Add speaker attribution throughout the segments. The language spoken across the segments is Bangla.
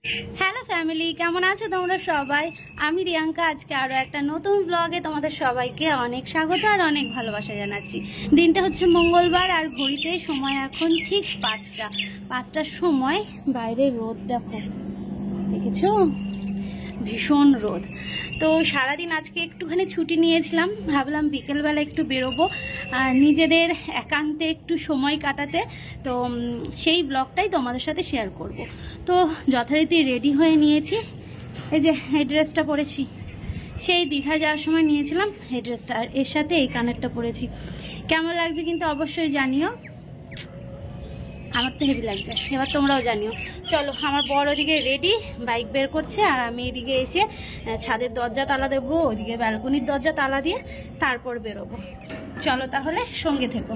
Speaker 1: হ্যালো ফ্যামিলি, কেমন আছো তোমরা সবাই? আমি রিয়াঙ্কা। আজকে আরও একটা নতুন ব্লগে তোমাদের সবাইকে অনেক স্বাগত আর অনেক ভালোবাসা জানাচ্ছি। দিনটা হচ্ছে মঙ্গলবার আর ঘড়িতে সময় এখন ঠিক 5টার সময়। বাইরে রোদ দেখো, দেখেছো? ভীষণ রোদ। তো সারাদিন আজকে একটুখানি ছুটি নিয়েছিলাম, ভাবলাম বিকেলবেলা একটু বেরোবো নিজেদের একান্তে একটু সময় কাটাতে। তো সেই ব্লগটাই তোমাদের সাথে শেয়ার করব। তো যথারীতি রেডি হয়ে নিয়েছি, এই যে এই ড্রেসটা পরেছি, সেই দীঘা যাওয়ার সময় নিয়েছিলাম এই ড্রেসটা, আর এর সাথে এই কানেরটা পরেছি। কেমন লাগছে কিন্তু অবশ্যই জানিও, আমার তো হেভি লাগছে। এবার তোমরাও জানিও। চলো, আমার বড় ওদিকে রেডি, বাইক বের করছে, আর আমি এদিকে এসে ছাদের দরজা তালা দেবো, ওইদিকে ব্যালকনির দরজা তালা দিয়ে তারপর বেরোবো। চলো তাহলে সঙ্গে থেকো।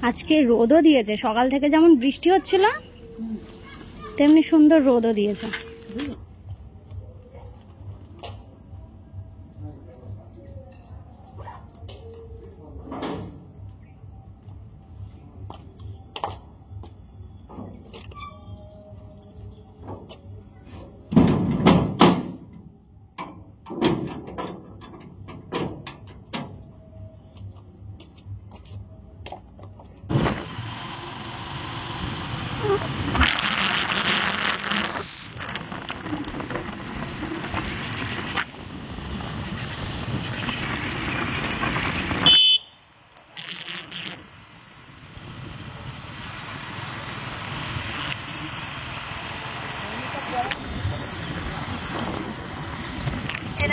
Speaker 1: আজকে রোদও দিয়েছে, সকাল থেকে যেমন বৃষ্টি হচ্ছিল তেমনি সুন্দর রোদও দিয়েছে।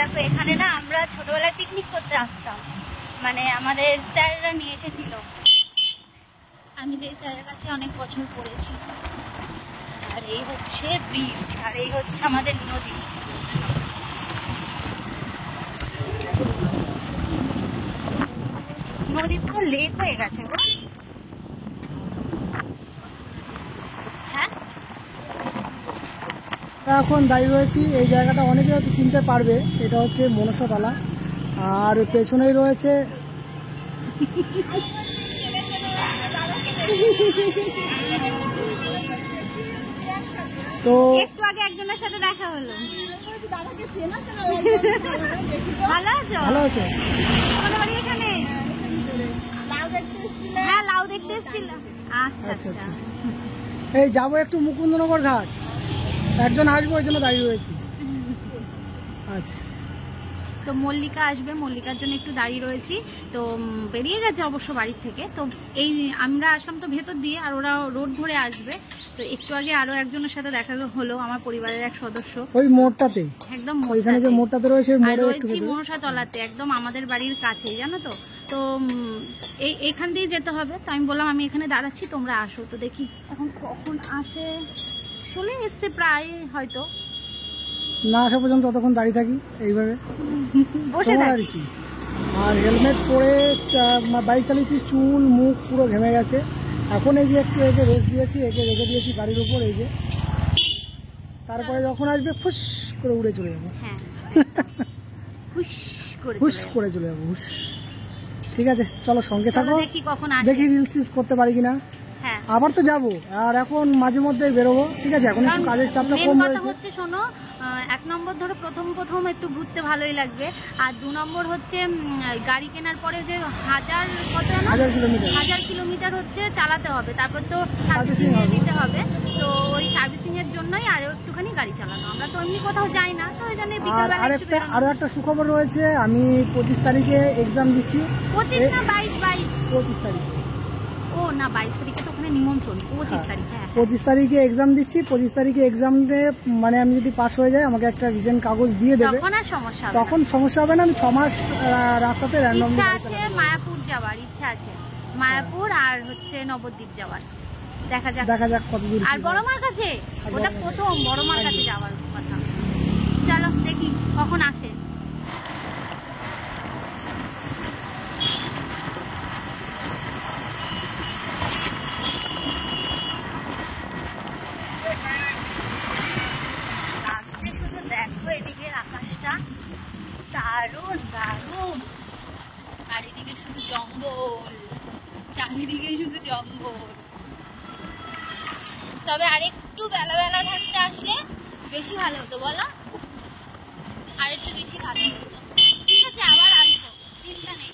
Speaker 1: দেখো, এখানে না আমরা ছোটবেলায় পিকনিক করতে আসতাম, মানে আমাদের স্যাররা নিয়ে এসেছিল। আমি যে স্যারের কাছে অনেক বছর পড়েছি। আর এই হচ্ছে ব্রিজ, আর এই হচ্ছে আমাদের নদী। নদী পুরো লেক হয়ে গেছে গো। হ্যাঁ,
Speaker 2: এখন দাঁড়িয়ে রয়েছি এই জায়গাটা, অনেকে হয়তো চিনতে পারবে, এটা হচ্ছে মনসাতলা। আর পেছনেই রয়েছে তো
Speaker 1: একটু আগে একজনের সাথে দেখা হলো। ভালো আছো?
Speaker 2: ভালো আছে।
Speaker 1: তোমাদের বাড়ি এখানে? হ্যাঁ, লাউ দেখতে এসেছিলাম। আচ্ছা
Speaker 2: আচ্ছা
Speaker 1: আচ্ছা।
Speaker 2: আচ্ছা, এই যাবো একটু মুকুন্দনগর ঘাট, একজন আসবো ওই জন্য দাঁড়িয়ে রয়েছি। আচ্ছা,
Speaker 1: তো মল্লিকা আসবে, মল্লিকার জন্য একটু দাঁড়িয়ে রয়েছি। তো বেরিয়ে গেছে অবশ্য বাড়ির থেকে। তো এই আমরা আসলাম তো ভেতর দিয়ে, আর ওরা রোড ধরে আসবে। তো একটু আগে আরো একজনের সাথে দেখা হলো, আমার পরিবারের এক সদস্য।
Speaker 2: ওই মোড়টাতে,
Speaker 1: একদম
Speaker 2: ওইখানে যে মোড়টাতে রয়েছে,
Speaker 1: আর
Speaker 2: মোড়ে একটু
Speaker 1: রয়েছি
Speaker 2: ভেতরে।
Speaker 1: মনসাতলাতে, একদম আমাদের বাড়ির কাছেই, জানো তো। তো এইখান দিয়ে যেতে হবে। তো আমি বললাম আমি এখানে দাঁড়াচ্ছি, তোমরা আসো। তো দেখি এখন কখন আসে, চলে এসছে প্রায় হয়তো।
Speaker 2: না আসা পর্যন্ত ততক্ষণ দাঁড়িয়ে থাকি এইভাবে
Speaker 1: বসে
Speaker 2: তোমার আর
Speaker 1: থাকি।
Speaker 2: কি। আর হেলমেট পরে বাইক চালিয়েছি, চুল মুখ পুরো ঘেমে গেছে। এখন এই যে একটু একে রেস্ট দিয়েছি, একে রেখে দিয়েছি গাড়ির উপর, এই যে তারপরে যখন আসবে ফুস করে উড়ে চলে যাবো।
Speaker 1: হ্যাঁ, হুশ করে
Speaker 2: হুস
Speaker 1: চলে যাবো।
Speaker 2: করে চলে যাবো, হুস। ঠিক আছে, চলো সঙ্গে
Speaker 1: চলো
Speaker 2: থাকো,
Speaker 1: দেখি কখন আসে।
Speaker 2: দেখি রিলস করতে পারি কিনা।
Speaker 1: হ্যাঁ,
Speaker 2: আবার তো যাবো, আর এখন মাঝে মধ্যে বেরোবো। ঠিক আছে, এখন একটু কাজের চাপটা
Speaker 1: মেন
Speaker 2: কম
Speaker 1: কথা
Speaker 2: রয়েছে।
Speaker 1: হচ্ছে শোনো, 1 নম্বর ধরো প্রথম একটু ঘুরতে ভালোই লাগবে। আর 2 নম্বর হচ্ছে গাড়ি কেনার পরে যে 1000 কিলোমিটার হচ্ছে চালাতে হবে, তারপর তো সার্ভিসিং দিতে হবে। তো ওই সার্ভিসিং এর জন্যই আরো একটুখানি গাড়ি চালানো। আমরা তো এমনি কোথাও যাই না, তো ওই জন্য
Speaker 2: আর
Speaker 1: বিকেলবেলা
Speaker 2: আরো একটা সুখবর রয়েছে, আমি 25 তারিখে এক্সাম দিচ্ছি।
Speaker 1: 25 না 22?
Speaker 2: 25 তারিখ।
Speaker 1: ও না, 22 তারিখে তো ওখানে নিমন্ত্রণ। 25 তারিখ। হ্যাঁ,
Speaker 2: 25 তারিখে এক্সাম দিচ্ছি। 25 তারিখে এক্সামে মানে আমি যদি পাস হয়ে যাই, আমাকে একটা রিটেন কাগজ দিয়ে দেবে।
Speaker 1: তখন আর সমস্যা হবে না।
Speaker 2: তখন সমস্যা হবে না। আমি 6 মাস রাস্তাতে র্যান্ডম
Speaker 1: ইচ্ছা আছে মায়াপুর যাওয়ার, ইচ্ছা আছে মায়াপুর আর হচ্ছে নবদ্বীপ যাওয়ার। দেখা যাক
Speaker 2: কত দূর।
Speaker 1: আর বড় মার কাছে, ওটা প্রথম বড় মার কাছে যাওয়ার কথা। চলো দেখি কখন আসে। দেখো এদিকে আকাশটা চারিদিকে শুধু জঙ্গল। তবে আরেকটু বেলা বেলা থাকতে আসলে বেশি ভালো হতো, বলো? আর একটু বেশি ভালো হতো। ঠিক আছে, আবার আসবো, চিন্তা নেই।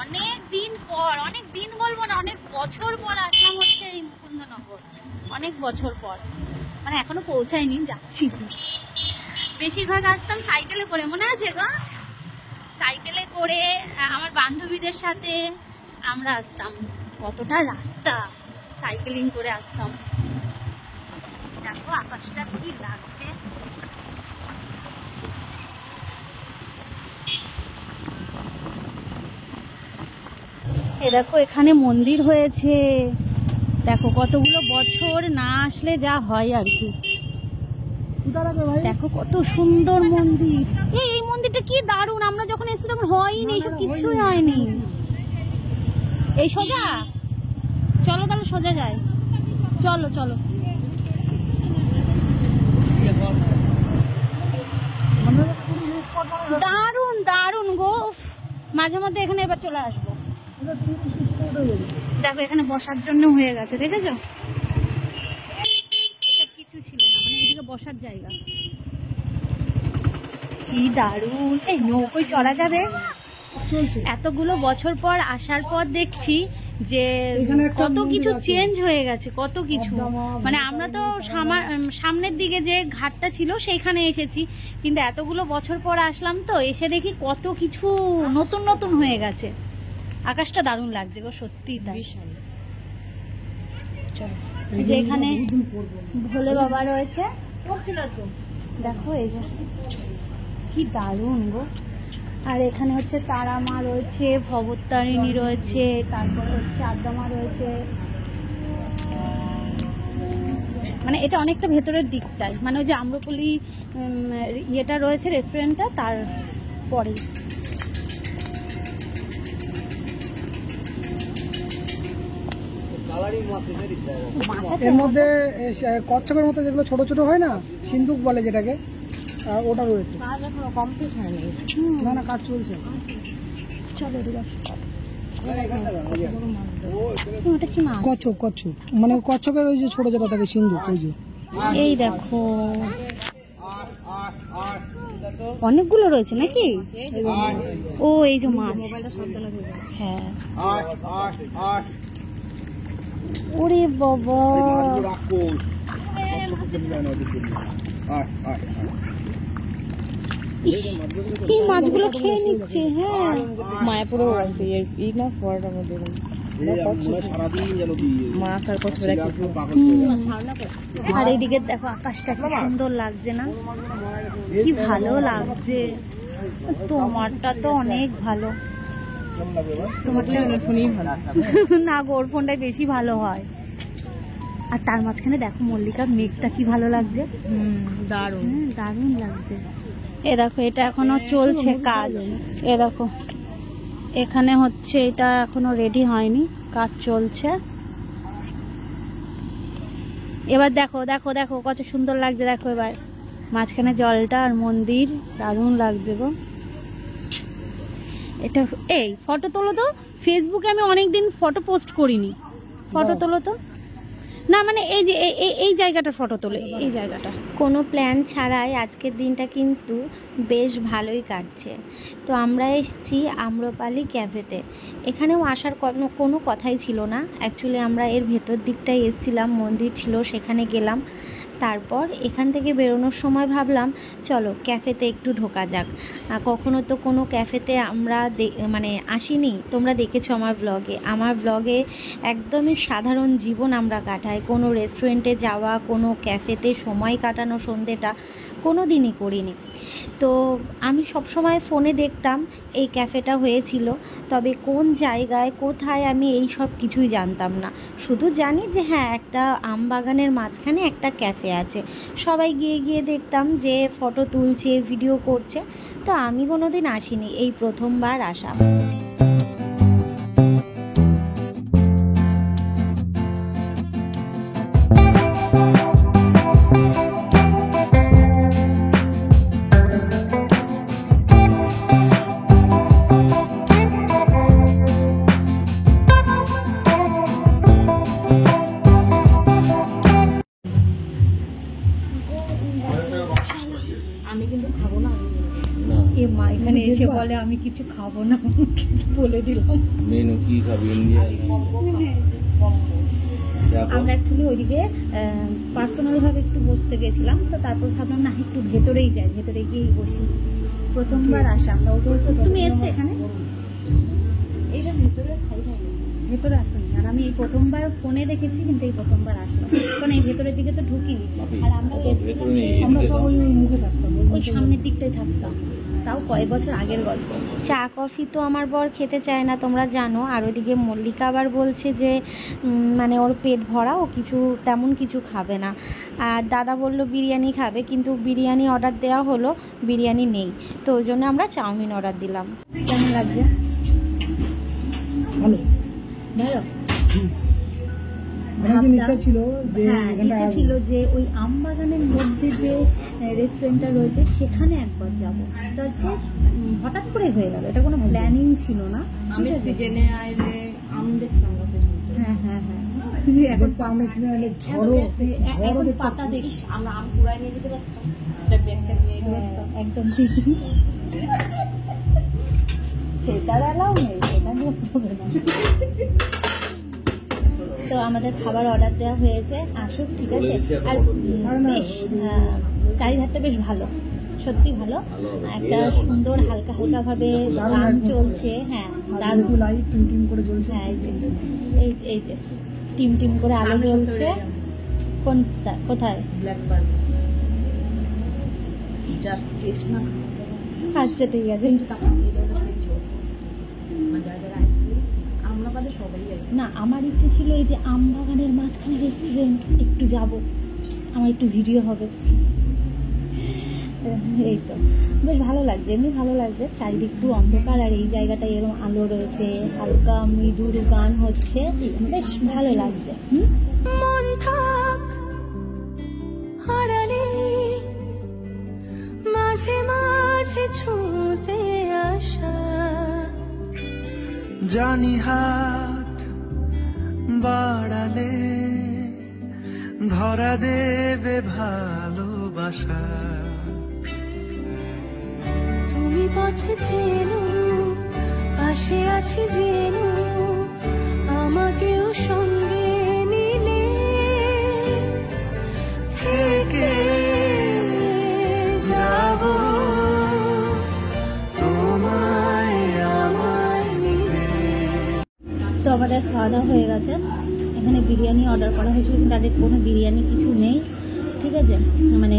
Speaker 1: অনেক দিন বলবো না, অনেক বছর পর আসলাম হচ্ছে এই মুকুন্দনগর। অনেক বছর পর, মানে এখনো পৌঁছায়নি, যাচ্ছি। বেশিরভাগ আসতাম সাইকেলে করে, মনে আছে গো? সাইকেলে করে আমার বান্ধবীদের সাথে আমরা আসতাম। কতটা রাস্তা সাইকেলিং করে আসতাম। দেখো আকাশটা কি লাগছে। দেখো এখানে মন্দির হয়েছে। দেখো কতগুলো বছর না আসলে যা হয় আর কি। দেখো কত সুন্দর মন্দির। এই মন্দিরটা কি দারুণ, আমরা যখন এসেছি তখন হয়নি, এসব কিছুই হয়নি। এই সোজা চলো, তাহলে সোজা যাই, চলো চলো। দারুণ দারুণ গো, মাঝে মধ্যে এখানে এবার চলে আসবো। দেখো এখানে বসার জন্য হয়ে গেছে, দেখেছো? কিছু ছিল না, মানে এদিকে বসার জায়গা। কি দারুণ, এই নৌকোয় চড়া যাবে। এতগুলো বছর পর আসার পর দেখছি যে কত কিছু চেঞ্জ হয়ে গেছে, কত কিছু। মানে আমরা তো সামনের দিকে যে ঘাটটা ছিল সেইখানে এসেছি, কিন্তু এতগুলো বছর পর আসলাম তো, এসে দেখি কত কিছু নতুন নতুন হয়ে গেছে। আকাশটা দারুণ লাগছে গো, সত্যি তাই। যে এখানে ভোলে বাবা রয়েছে, দেখো এই যে কি দারুণ গো। আর এখানে হচ্ছে তারা মা রয়েছে, ভবতারিণী রয়েছে, তারপর হচ্ছে আদ্যা মা রয়েছে। মানে এটা অনেকটা ভেতরের দিকটাই, মানে ওই যে আম্রপলি ইয়েটা রয়েছে রেস্টুরেন্টটা, তার পরে।
Speaker 2: এর মধ্যে কচ্ছপের মতো যেগুলো ছোট ছোট হয় না, সিন্ধুক বলে যেটাকে, ওটা রয়েছে। কমপ্লিট হয়নি, না না কাজ চলছে।
Speaker 1: চলো
Speaker 2: কচ্ছপ, কচ্ছপ মানে কচ্ছপের ওই যে ছোট যেটা থাকে সিন্ধুক, ওই যে।
Speaker 1: এই দেখো অনেকগুলো রয়েছে নাকি? ও এই যে মাছ, হ্যাঁ। ওরে বাবা, এই মাছগুলো খেয়ে নিচ্ছে। হ্যাঁ,
Speaker 3: মায়াপুরেও আছে এই না ফোয়ারাটার মধ্যে মাছ আর কচ্ছপের একটা।
Speaker 1: আর এইদিকে দেখো আকাশটা কি সুন্দর লাগছে না? কি ভালো লাগছে। তোমারটা তো অনেক ভালো, না গো ওর ফোনটাই বেশি ভালো হয়। আর তার মাঝখানে দেখো মল্লিকার মেঘটা কি ভালো লাগছে।
Speaker 3: দারুণ
Speaker 1: দারুণ লাগছে। এ দেখো এটা এখনো চলছে কাজ। এ দেখো এখানে হচ্ছে, এটা এখনো রেডি হয়নি, কাজ চলছে। এবার দেখো দেখো দেখো কত সুন্দর লাগছে। দেখো এবার মাঝখানে জলটা আর মন্দির, দারুণ লাগছে গো। এটা এই ফটো তোলো তো, ফেসবুকে আমি অনেকদিন ফটো পোস্ট করিনি, ফটো তোলো তো। না মানে এই যে এই জায়গাটা ফটো তোলে, এই জায়গাটা। কোনো প্ল্যান ছাড়াই আজকের দিনটা কিন্তু বেশ ভালোই কাটছে। তো আমরা এসেছি আম্রপালি ক্যাফেতে। এখানেও আসার কোনো কথাই ছিল না, অ্যাকচুয়ালি আমরা এর ভেতর দিকটাই এসেছিলাম, মন্দির ছিল সেখানে গেলাম। তারপর এখান থেকে বেরোনোর সময় ভাবলাম চলো ক্যাফেতে একটু ঢোকা যাক। কখনো তো কোনো ক্যাফেতে আমরা মানে আসিনি, তোমরা দেখেছো আমার ব্লগে একদমই সাধারণ জীবন আমরা কাটাই। কোনো রেস্টুরেন্টে যাওয়া, কোনো ক্যাফেতে সময় কাটানো সন্ধ্যেটা কোনো দিনই করিনি। তো আমি সবসময় ফোনে দেখতাম এই ক্যাফেটা হয়েছিল, তবে কোন জায়গায় কোথায় আমি এই সব কিছুই জানতাম না। শুধু জানি যে হ্যাঁ একটা আম বাগানের মাঝখানে একটা ক্যাফে আছে, সবাই গিয়ে গিয়ে দেখতাম যে ফটো তুলছে, ভিডিও করছে। তো আমি কোনোদিন আসিনি, এই প্রথমবার আসা।
Speaker 3: আমি কিন্তু খাবো না।
Speaker 4: না
Speaker 1: এ মা এখানে এসে বলে আমি কিছু খাবো না, বলে দিলাম।
Speaker 4: মেনু কি খাবি? ইন্ডিয়া
Speaker 1: আমরা অ্যাকচুয়ালি ওইদিকে পার্সোনাল ভাবে একটু বসতে গেছিলাম, তো তারপর ভাবলাম না একটু ভেতরেই যাই, ভেতরে গিয়েই বসি। প্রথমবার আসা আমরা। তুমি এসছো এখানে?
Speaker 3: এইটা ভিতরে খাই না।
Speaker 1: ভেতরে আসুন। আর আমি এই প্রথমবার ফোনে দেখেছি, কিন্তু এই প্রথমবার আসলাম, কারণ এই ভেতরের দিকে তো ঢুকিনি। আর আমরা
Speaker 4: ভেতরে নেই,
Speaker 2: আমরা সব ওই মুখে থাকতাম,
Speaker 1: ওই সামনের দিকটাই থাকতাম, তাও কয়েক বছর আগের গল্প। চা কফি তো আমার বর খেতে চায় না, তোমরা জানো। আর ওইদিকে মল্লিকা আবার বলছে যে মানে ওর পেট ভরা, ও কিছু তেমন কিছু খাবে না। আর দাদা বলল বিরিয়ানি খাবে, কিন্তু বিরিয়ানি অর্ডার দেওয়া হলো, বিরিয়ানি নেই, তো ওই জন্য আমরা চাউমিন অর্ডার দিলাম। কেমন লাগছে?
Speaker 2: ভালো।
Speaker 1: ভালো।
Speaker 2: অনেকদিন ইচ্ছা ছিল যে
Speaker 1: হ্যাঁ,
Speaker 2: এখানটা
Speaker 1: ইচ্ছা ছিল যে ওই আমবাগানের মধ্যে যে রেস্টুরেন্টটা রয়েছে সেখানে একবার যাব। তো আজকে হঠাৎ করে হয়ে গেল, এটা কোনো প্ল্যানিং ছিল না।
Speaker 3: আমি
Speaker 1: ঠিক আছে?
Speaker 3: সিজনে আইলে আম দেখতাম গাছে।
Speaker 1: হ্যাঁ হ্যাঁ হ্যাঁ।
Speaker 2: এখন তো আমরা সিজনে ঝড়ও
Speaker 1: এখন
Speaker 2: দেখতে
Speaker 1: পাতা
Speaker 2: পাচ্ছি।
Speaker 1: দেখিস
Speaker 3: আমরা আম কুড়াই নিয়ে যেতে পারতাম, একটা ব্যাগটা নিয়ে যেতে পারতাম।
Speaker 1: একদম ঠিক। সেটার অ্যালাউ নেই, সেটা বলতে হবে না। তো আমাদের খাবার অর্ডার দেওয়া হয়েছে, আসুক, ঠিক আছে। আর বেশ চারিধারটা বেশ ভালো, সত্যি ভালো। একটা সুন্দর হালকা হালকা ভাবে গান চলছে। হ্যাঁ,
Speaker 2: একটু লাইট টিম টিম করে জ্বলছে।
Speaker 1: হ্যাঁ, এই যে টিম টিম করে আলো জ্বলছে। কোনটা? কোথায়?
Speaker 3: ব্ল্যাক বার্গার যার টেস্ট না
Speaker 1: আচ্ছা ঠিক আছে।
Speaker 3: কিন্তু তখন এই জায়গাটা সহ্য মানে যারা যারা আইসি আমরা বাদে সবাই আইসি।
Speaker 1: না, আমার ইচ্ছে ছিল এই যে আমবাগানের মাঝখানে রেস্টুরেন্ট, একটু যাব, আমার একটু ভিডিও হবে। এই তো বেশ ভালো লাগছে, এমনি ভালো লাগছে। চারিদিক পুরো অন্ধকার, আর এই জায়গাটা এরকম আলো রয়েছে, হালকা মৃদুর গান হচ্ছে, বেশ ভালো লাগছে।
Speaker 5: মন থাক হারালে মাঝে মাঝে ছুঁতে আসা,
Speaker 6: জানি হাত বাড়ালে ধরা দেবে ভালোবাসা।
Speaker 5: তুমি পথে চেনো, পাশে আছি জেনো, আমাকেও সঙ্গে নিলে
Speaker 6: থেকে যাব তোমায় আমার নিতে।
Speaker 1: তো আমাদের খাওয়া দাওয়া হয়ে গেছে। এখানে বিরিয়ানি অর্ডার করা হয়েছিল, কিন্তু তাদের কোনো বিরিয়ানি কিছু নেই, ঠিক আছে। মানে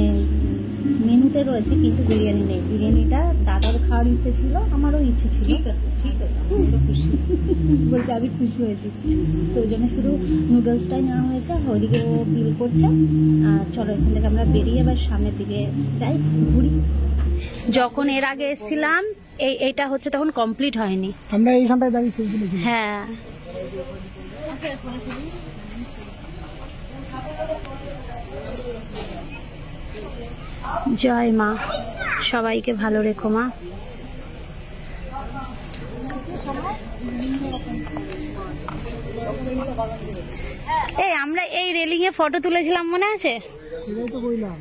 Speaker 1: মেনুতে রয়েছে কিন্তু বিরিয়ানি নেই। বিরিয়ানিটা দাদার খাওয়ার ইচ্ছে ছিল, আমারও ইচ্ছে ছিল।
Speaker 3: ঠিক আছে ঠিক আছে, আমি তো খুশি।
Speaker 1: বলছে আমি খুশি হয়েছি, তো ওই জন্য শুধু নুডলসটাই নেওয়া হয়েছে। ওইদিকে ও বিল করছে। আর চলো এখান থেকে আমরা বেরিয়ে এবার সামনের দিকে যাই, ঘুরি। যখন এর আগে এসেছিলাম এইটা হচ্ছে তখন কমপ্লিট হয়নি।
Speaker 2: আমরা এইখানটায় দাঁড়িয়ে ছবি তুলেছি।
Speaker 1: হ্যাঁ, জয় মা, সবাইকে ভালো রেখো মা। এই আমরা এই রেলিং এ ফটো তুলেছিলাম, মনে আছে?
Speaker 2: এটাই তো বললাম।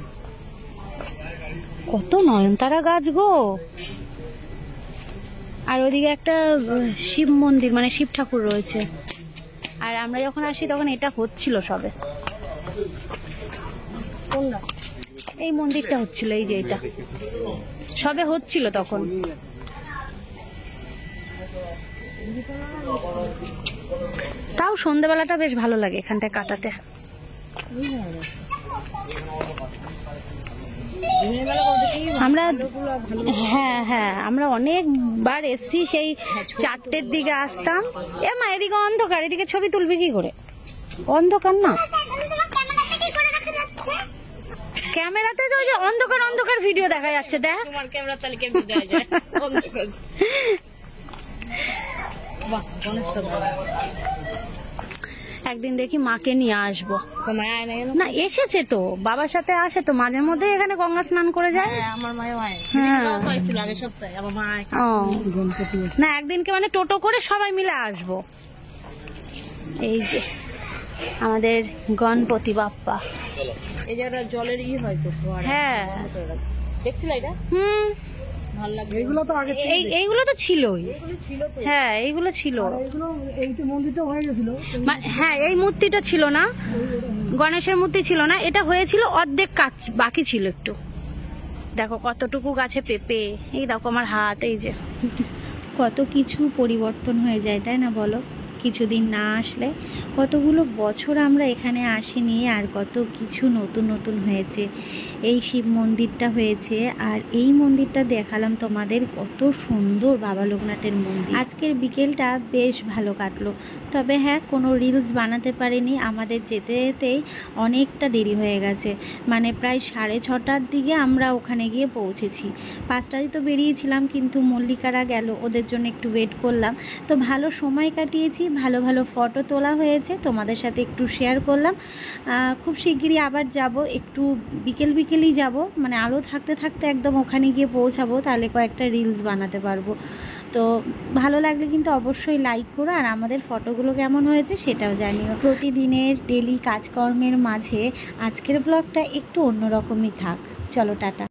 Speaker 1: কত নয়নতারা গাছ গো। আর ওদিকে একটা শিব মন্দির, মানে শিব ঠাকুর রয়েছে। আর আমরা যখন আসি তখন এটা হচ্ছিল সবে। এই মন্দিরটা হচ্ছিল, এই যে এটা সবে হচ্ছিল তখন। তাও সন্ধ্যাবেলাটা বেশ ভালো লাগে এখানটায় কাটাতে। আমরা হ্যাঁ হ্যাঁ আমরা অনেকবার এসছি, সেই 4টের দিকে আসতাম। এ মা এদিকে অন্ধকার, এদিকে ছবি তুলবি কি করে? অন্ধকার না, ক্যামেরাতে তো ওই যে অন্ধকার অন্ধকার ভিডিও দেখা যাচ্ছে। দেখ
Speaker 3: তোমার ক্যামেরা তাহলে কেমন দেখা যায়? বাহ, গণেশটা ভালো।
Speaker 1: একদিন দেখি মাকে নিয়ে আসবো।
Speaker 3: তোমার আয় না কেন?
Speaker 1: না এসেছে তো, বাবার সাথে আসে তো মাঝে মধ্যে, এখানে গঙ্গা স্নান করে যায়।
Speaker 3: হ্যাঁ, আমার মায়েও আয়।
Speaker 1: হ্যাঁ।
Speaker 3: এদিকেও তো আইছিল আগের সপ্তাহে, আমার মা আয়।
Speaker 1: ও না, একদিনকে মানে টোটো করে সবাই মিলে আসবো। এই যে আমাদের গণপতি বাপ্পা।
Speaker 3: এই জায়গাটা জলের ই হয়তো ফোয়ারা।
Speaker 1: হ্যাঁ,
Speaker 3: বন্ধ করে রাখো। দেখছিল এটা ভালো লাগে
Speaker 2: এইগুলো তো আগে থেকে
Speaker 1: এইগুলো তো ছিলই, হ্যাঁ এইগুলো ছিল।
Speaker 2: এইগুলো এইটা মন্দিরটা হয়ে গেছিল।
Speaker 1: হ্যাঁ এই মূর্তিটা ছিল না, গণেশের মূর্তি ছিল না, এটা হয়েছিল অর্ধেক কাজ বাকি ছিল একটু। দেখো কতটুকু গাছে পেঁপে, এই দেখো আমার হাত, এই যে কত কিছু পরিবর্তন হয়ে যায় তাই না বলো, কিছুদিন না আসলে। কতগুলো বছর আমরা এখানে আসিনি আর কত কিছু নতুন নতুন হয়েছে। এই শিব মন্দিরটা হয়েছে আর এই মন্দিরটা দেখালাম তোমাদের, কত সুন্দর বাবা লোকনাথের মন্দির। আজকের বিকেলটা বেশ ভালো কাটলো, তবে হ্যাঁ কোনো রিলস বানাতে পারিনি, আমাদের যেতে যেতেই অনেকটা দেরি হয়ে গেছে, মানে প্রায় 6:30টার দিকে আমরা ওখানে গিয়ে পৌঁছেছি। 5টায় তো বেরিয়েছিলাম, কিন্তু মল্লিকারা গেল, ওদের জন্য একটু ওয়েট করলাম। তো ভালো সময় কাটিয়েছি, ভালো ভালো ফটো তোলা হয়েছে, তোমাদের সাথে একটু শেয়ার করলাম। খুব শিগগিরই আবার যাব, একটু বিকেলই যাব, মানে আলো থাকতে থাকতে একদম ওখানে গিয়ে পৌঁছাবো, তাহলে কয়েকটা রিলস বানাতে পারবো। তো ভালো লাগলে কিন্তু অবশ্যই লাইক করো, আর আমাদের ফটোগুলো কেমন হয়েছে সেটাও জানিও। প্রতিদিনের ডেলি কাজকর্মের মাঝে আজকের ব্লগটা একটু অন্যরকমই থাক। চলো টাটা।